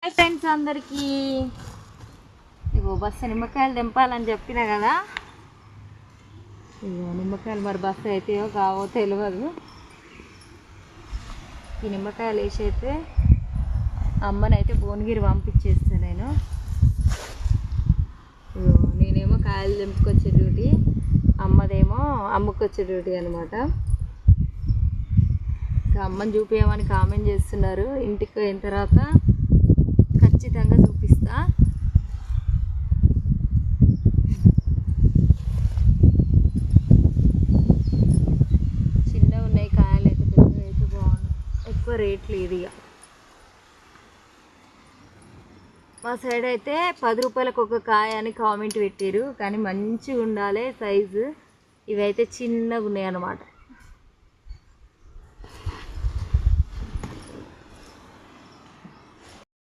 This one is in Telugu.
హాయ్ ఫ్రెండ్స్ అందరికీ ఇగో బస్సు నిమ్మకాయలు తెంపాలని చెప్పినా కదా. ఇగో నిమ్మకాయలు మరి బస్సు అయితేయో కావో తెలియదు. ఈ నిమ్మకాయలు వేసి అయితే అమ్మనైతే భువనగిరి పంపించేస్తాను నేను. ఇగో నేనేమో కాయలు తెంపుకొచ్చే డ్యూటీ, అమ్మదేమో అమ్ముకొచ్చే డ్యూటీ అనమాట. ఇంకా అమ్మని చూపించమని కామెంట్ చేస్తున్నారు. ఇంటికి పోయిన తర్వాత ఖచ్చితంగా చూపిస్తా. చిన్నగా ఉన్నాయి కాయలు, అయితే పెద్దగా అయితే బాగుంది. ఎక్కువ రేట్ లేదు. ఇక మా సైడ్ అయితే 10 రూపాయలకు ఒక కాయ అని కామెంట్ పెట్టారు, కానీ మంచిగా ఉండాలి సైజు. ఇవైతే చిన్నగా ఉన్నాయి అన్నమాట.